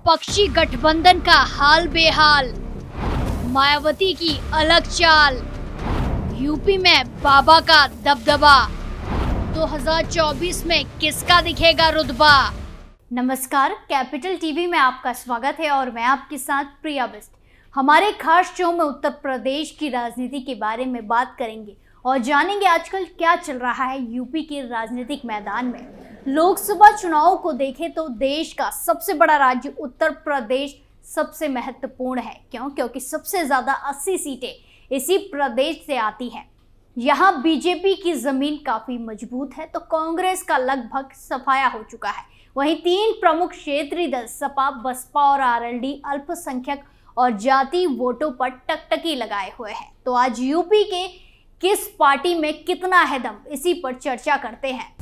विपक्षी गठबंधन का हाल बेहाल, मायावती की अलग चाल, यूपी में बाबा का दबदबा, 2024 में किसका दिखेगा रुतबा। नमस्कार, कैपिटल टीवी में आपका स्वागत है और मैं आपके साथ प्रिया बिस्ट। हमारे खास शो में उत्तर प्रदेश की राजनीति के बारे में बात करेंगे और जानेंगे आजकल क्या चल रहा है यूपी के राजनीतिक मैदान में। लोकसभा चुनाव को देखें तो देश का सबसे बड़ा राज्य उत्तर प्रदेश सबसे महत्वपूर्ण है। क्योंकि सबसे ज्यादा 80 सीटें इसी प्रदेश से आती हैं। यहाँ बीजेपी की जमीन काफी मजबूत है तो कांग्रेस का लगभग सफाया हो चुका है। वहीं तीन प्रमुख क्षेत्रीय दल सपा, बसपा और आरएलडी अल्पसंख्यक और जाति वोटों पर टकटकी लगाए हुए हैं। तो आज यूपी के किस पार्टी में कितना है दम, इसी पर चर्चा करते हैं।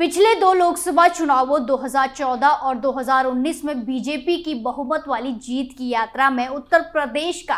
पिछले दो लोकसभा चुनावों 2014 और 2019 में बीजेपी की बहुमत वाली जीत की यात्रा में उत्तर प्रदेश का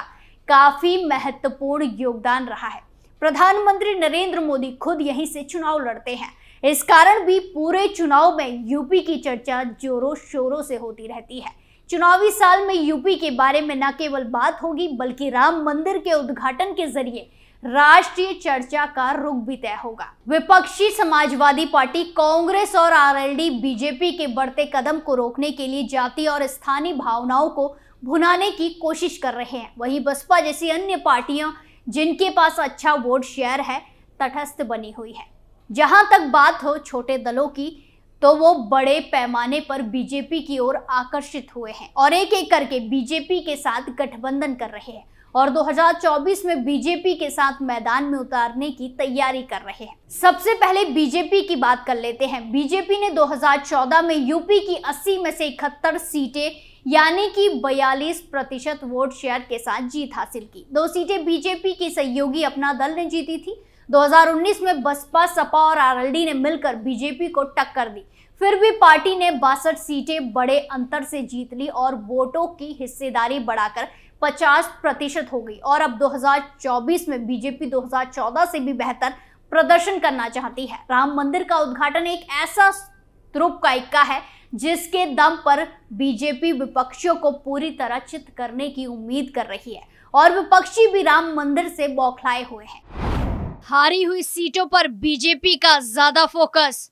काफी महत्वपूर्ण योगदान रहा है। प्रधानमंत्री नरेंद्र मोदी खुद यहीं से चुनाव लड़ते हैं। इस कारण भी पूरे चुनाव में यूपी की चर्चा जोरों शोरों से होती रहती है। चुनावी साल में यूपी के बारे में न केवल बात होगी बल्कि राम मंदिर के उद्घाटन के जरिए राष्ट्रीय चर्चा का रुख भी तय होगा। विपक्षी समाजवादी पार्टी कांग्रेस और आरएलडी बीजेपी के बढ़ते कदम को रोकने के लिए जाति और स्थानीय भावनाओं को भुनाने की कोशिश कर रहे हैं। वहीं बसपा जैसी अन्य पार्टियां जिनके पास अच्छा वोट शेयर है तटस्थ बनी हुई है। जहां तक बात हो छोटे दलों की तो वो बड़े पैमाने पर बीजेपी की ओर आकर्षित हुए हैं और एक एक करके बीजेपी के साथ गठबंधन कर रहे हैं और 2024 में बीजेपी के साथ मैदान में उतारने की तैयारी कर रहे हैं। सबसे पहले बीजेपी की बात कर लेते हैं। बीजेपी ने 2014 में यूपी की 80 में से 71 सीटें यानी कि 42% वोट शेयर के साथ जीत हासिल की। 2 सीटें बीजेपी की सहयोगी अपना दल ने जीती थी। 2019 में बसपा, सपा और आरएलडी ने मिलकर बीजेपी को टक्कर दी। फिर भी पार्टी ने 62 सीटें बड़े अंतर से जीत ली और वोटों की हिस्सेदारी बढ़ाकर 50% हो गई। और अब 2024 में बीजेपी 2014 से भी बेहतर प्रदर्शन करना चाहती है। राम मंदिर का उद्घाटन एक ऐसा ध्रुव का इक्का है जिसके दम पर बीजेपी विपक्षियों को पूरी तरह चित करने की उम्मीद कर रही है और विपक्षी भी राम मंदिर से बौखलाए हुए हैं। हारी हुई सीटों पर बीजेपी का ज्यादा फोकस।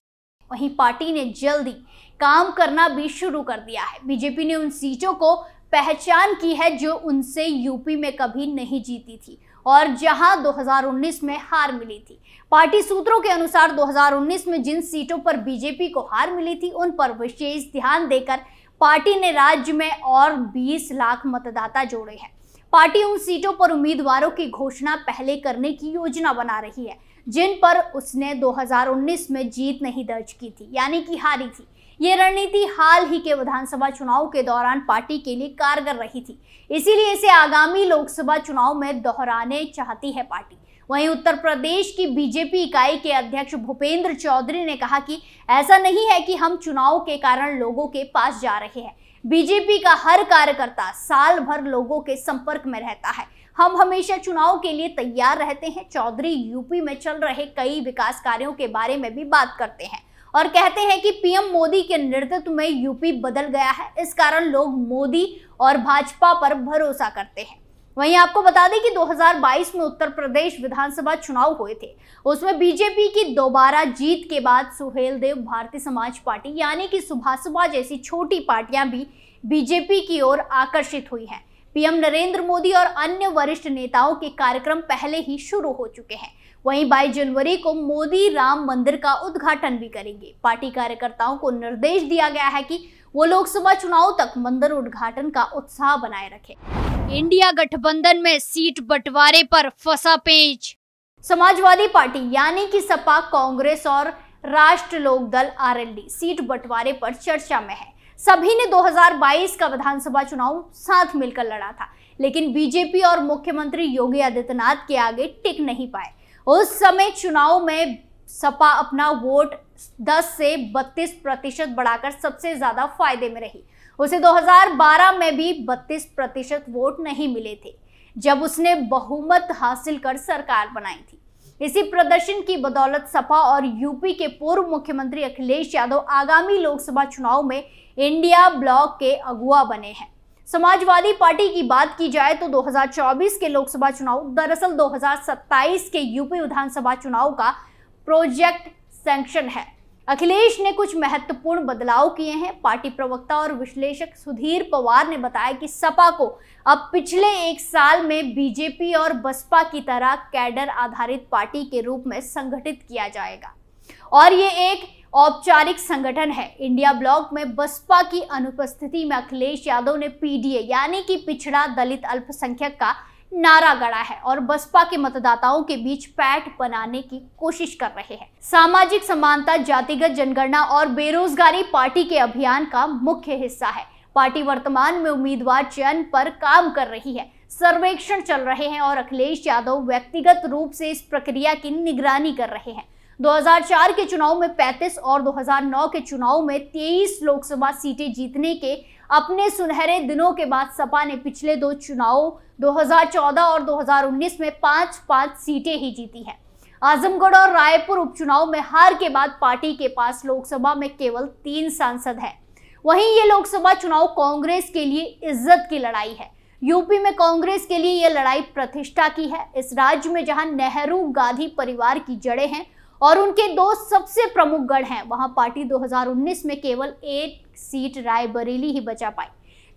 वहीं पार्टी ने जल्दी काम करना भी शुरू कर दिया है। बीजेपी ने उन सीटों को पहचान की है जो उनसे यूपी में कभी नहीं जीती थी और जहां 2019 में हार मिली थी। पार्टी सूत्रों के अनुसार 2019 में जिन सीटों पर बीजेपी को हार मिली थी उन पर विशेष ध्यान देकर पार्टी ने राज्य में और 20 लाख मतदाता जोड़े हैं। पार्टी उन सीटों पर उम्मीदवारों की घोषणा पहले करने की योजना बना रही है जिन पर उसने 2019 में जीत नहीं दर्ज की थी यानी कि हारी थी। ये रणनीति हाल ही के विधानसभा चुनाव के दौरान पार्टी के लिए कारगर रही थी, इसीलिए इसे आगामी लोकसभा चुनाव में दोहराने चाहती है पार्टी। वहीं उत्तर प्रदेश की बीजेपी इकाई के अध्यक्ष भूपेंद्र चौधरी ने कहा कि ऐसा नहीं है कि हम चुनाव के कारण लोगों के पास जा रहे हैं। बीजेपी का हर कार्यकर्ता साल भर लोगों के संपर्क में रहता है। हम हमेशा चुनाव के लिए तैयार रहते हैं। चौधरी यूपी में चल रहे कई विकास कार्यों के बारे में भी बात करते हैं और कहते हैं कि पीएम मोदी के नेतृत्व में यूपी बदल गया है। इस कारण लोग मोदी और भाजपा पर भरोसा करते हैं। वहीं आपको बता दें कि 2022 में उत्तर प्रदेश विधानसभा चुनाव हुए थे। उसमें बीजेपी की दोबारा जीत के बाद सुहेलदेव भारतीय समाज पार्टी यानी कि सुभाषपा जैसी छोटी पार्टियां भी बीजेपी की ओर आकर्षित हुई हैं। पीएम नरेंद्र मोदी और अन्य वरिष्ठ नेताओं के कार्यक्रम पहले ही शुरू हो चुके हैं। वहीं 22 जनवरी को मोदी राम मंदिर का उद्घाटन भी करेंगे। पार्टी कार्यकर्ताओं को निर्देश दिया गया है कि वो लोकसभा चुनाव तक मंदिर उद्घाटन का उत्साह बनाए रखें। इंडिया गठबंधन में सीट बंटवारे पर फंसा पेंच। समाजवादी पार्टी यानी कि सपा, कांग्रेस और राष्ट्र लोक दल आरएलडी सीट बंटवारे पर चर्चा में है। सभी ने 2022 का विधानसभा चुनाव साथ मिलकर लड़ा था, लेकिन बीजेपी और मुख्यमंत्री योगी आदित्यनाथ के आगे टिक नहीं पाए। उस समय चुनाव में सपा अपना वोट 10 से 32% बढ़ाकर सबसे ज्यादा फायदे में रही। उसे 2012 में भी 32% वोट नहीं मिले थे। जब उसने बहुमत हासिल कर सरकार बनाई थी। इसी प्रदर्शन की बदौलत सपा और यूपी के पूर्व मुख्यमंत्री अखिलेश यादव आगामी लोकसभा चुनाव में इंडिया ब्लॉक के अगुवा बने हैं। समाजवादी पार्टी की बात की जाए तो 2024 के लोकसभा चुनाव दरअसल 2027 के यूपी विधानसभा चुनाव का प्रोजेक्ट सैंक्शन है। अखिलेश ने कुछ महत्वपूर्ण बदलाव किए हैं। पार्टी प्रवक्ता और विश्लेषक सुधीर पवार ने बताया कि सपा को अब पिछले एक साल में बीजेपी और बसपा की तरह कैडर आधारित पार्टी के रूप में संगठित किया जाएगा और ये एक औपचारिक संगठन है। इंडिया ब्लॉक में बसपा की अनुपस्थिति में अखिलेश यादव ने पीडीए यानी कि पिछड़ा दलित अल्पसंख्यक का नारा गढ़ा है और बसपा के मतदाताओं के बीच पैठ बनाने की कोशिश कर रहे हैं। सामाजिक समानता, जातिगत जनगणना और बेरोजगारी पार्टी के अभियान का मुख्य हिस्सा है। पार्टी वर्तमान में उम्मीदवार चयन पर काम कर रही है, सर्वेक्षण चल रहे हैं और अखिलेश यादव व्यक्तिगत रूप से इस प्रक्रिया की निगरानी कर रहे हैं। 2004 के चुनाव में 35 और 2009 के चुनाव में 23 लोकसभा सीटें जीतने के अपने सुनहरे दिनों के बाद सपा ने पिछले दो चुनावों 2014 और 2019 में 5-5 सीटें ही जीती हैं। आजमगढ़ और रायपुर उपचुनाव में हार के बाद पार्टी के पास लोकसभा में केवल 3 सांसद हैं। वहीं ये लोकसभा चुनाव कांग्रेस के लिए इज्जत की लड़ाई है। यूपी में कांग्रेस के लिए यह लड़ाई प्रतिष्ठा की है। इस राज्य में जहां नेहरू गांधी परिवार की जड़ें हैं और उनके 2 सबसे प्रमुख गढ़ हैं, वहां पार्टी 2019 में केवल 1 सीट रायबरेली ही बचा पाई,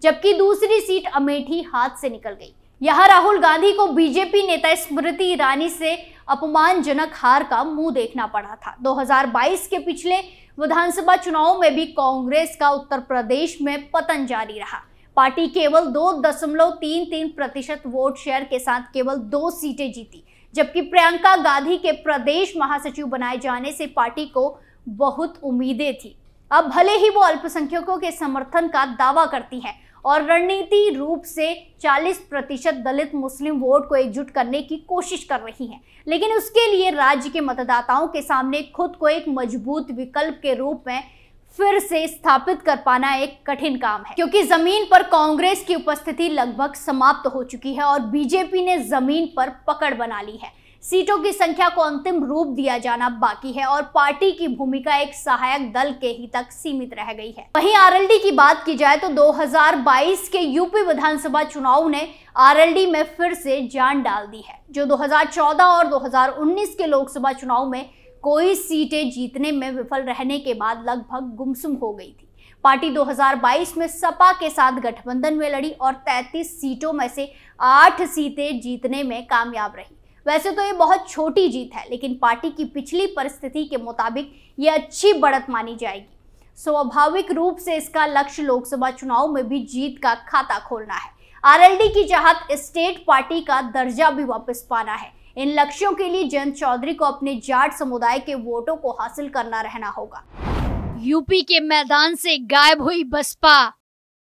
जबकि दूसरी सीट अमेठी हाथ से निकल गई। यहां राहुल गांधी को बीजेपी नेता स्मृति ईरानी से अपमानजनक हार का मुंह देखना पड़ा था। 2022 के पिछले विधानसभा चुनाव में भी कांग्रेस का उत्तर प्रदेश में पतन जारी रहा। पार्टी केवल 2.33% वोट शेयर के साथ केवल 2 सीटें जीती, जबकि प्रियंका गांधी के प्रदेश महासचिव बनाए जाने से पार्टी को बहुत उम्मीदें थी। अब भले ही वो अल्पसंख्यकों के समर्थन का दावा करती है और रणनीति रूप से 40% दलित मुस्लिम वोट को एकजुट करने की कोशिश कर रही हैं, लेकिन उसके लिए राज्य के मतदाताओं के सामने खुद को एक मजबूत विकल्प के रूप में फिर से स्थापित कर पाना एक कठिन काम है, क्योंकि जमीन पर कांग्रेस की उपस्थिति लगभग समाप्त हो चुकी है और बीजेपी ने जमीन पर पकड़ बना ली है। सीटों की संख्या को अंतिम रूप दिया जाना बाकी है और पार्टी की भूमिका एक सहायक दल के ही तक सीमित रह गई है। वहीं आरएलडी की बात की जाए तो 2022 के यूपी विधानसभा चुनाव ने आरएलडी में फिर से जान डाल दी है, जो 2014 और 2019 के लोकसभा चुनाव में कोई सीटें जीतने में विफल रहने के बाद लगभग गुमसुम हो गई थी। पार्टी 2022 में सपा के साथ गठबंधन में लड़ी और 33 सीटों में से 8 सीटें जीतने में कामयाब रही। वैसे तो ये बहुत छोटी जीत है, लेकिन पार्टी की पिछली परिस्थिति के मुताबिक ये अच्छी बढ़त मानी जाएगी। स्वाभाविक रूप से इसका लक्ष्य लोकसभा चुनाव में भी जीत का खाता खोलना है। आरएलडी की चाहत स्टेट पार्टी का दर्जा भी वापस पाना है। इन लक्ष्यों के लिए जयंत चौधरी को अपने जाट समुदाय के वोटों को हासिल करना रहना होगा। यूपी के मैदान से गायब हुई बसपा।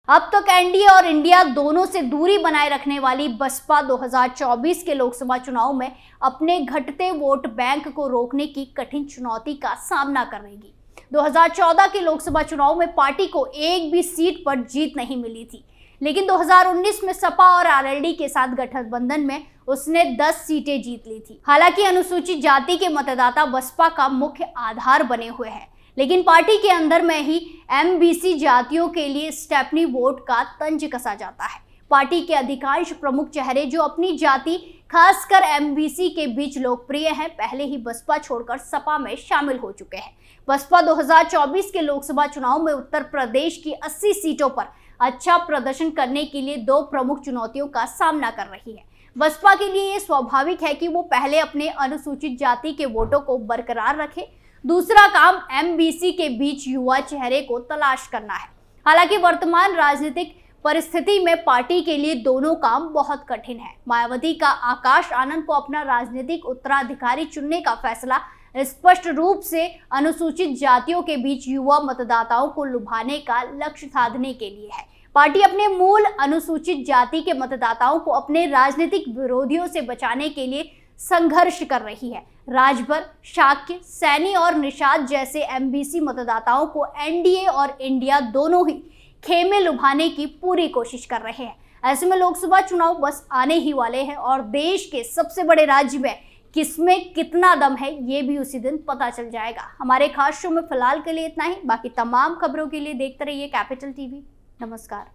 अब तक एनडीए और इंडिया दोनों से दूरी बनाए रखने वाली बसपा 2024 के लोकसभा चुनाव में अपने घटते वोट बैंक को रोकने की कठिन चुनौती का सामना करेगी। 2014 के लोकसभा चुनाव में पार्टी को एक भी सीट पर जीत नहीं मिली थी, लेकिन 2019 में सपा और आरएलडी के साथ गठबंधन में उसने 10 सीटें जीत ली थी। हालांकि अनुसूचित जाति के मतदाता बसपा का मुख्य आधार बने हुए हैं, लेकिन पार्टी के अंदर में ही एमबीसी जातियों के लिए स्टेपनी वोट का तंज कसा जाता है। पार्टी के अधिकांश प्रमुख चेहरे जो अपनी जाति खासकर एमबीसी के बीच लोकप्रिय हैं, पहले ही बसपा छोड़कर सपा में शामिल हो चुके हैं। बसपा 2024 के लोकसभा चुनाव में उत्तर प्रदेश की 80 सीटों पर अच्छा प्रदर्शन करने के लिए 2 प्रमुख चुनौतियों का सामना कर रही है। बसपा के लिए ये स्वाभाविक है कि वो पहले अपने अनुसूचित जाति के वोटों को बरकरार रखे। दूसरा काम एमबीसी के बीच युवा चेहरे को तलाश करना है। हालांकि वर्तमान राजनीतिक परिस्थिति में पार्टी के लिए दोनों काम बहुत कठिन है। मायावती का आकाश आनंद को अपना राजनीतिक उत्तराधिकारी चुनने का फैसला स्पष्ट रूप से अनुसूचित जातियों के बीच युवा मतदाताओं को लुभाने का लक्ष्य साधने के लिए है। पार्टी अपने मूल अनुसूचित जाति के मतदाताओं को अपने राजनीतिक विरोधियों से बचाने के लिए संघर्ष कर रही है। राजभर, शाक्य, सैनी और निषाद जैसे एमबीसी मतदाताओं को एनडीए और इंडिया दोनों ही खेमे लुभाने की पूरी कोशिश कर रहे हैं। ऐसे में लोकसभा चुनाव बस आने ही वाले हैं और देश के सबसे बड़े राज्य में किसमें कितना दम है ये भी उसी दिन पता चल जाएगा। हमारे खास शो में फिलहाल के लिए इतना ही। बाकी तमाम खबरों के लिए देखते रहिए कैपिटल टीवी। नमस्कार।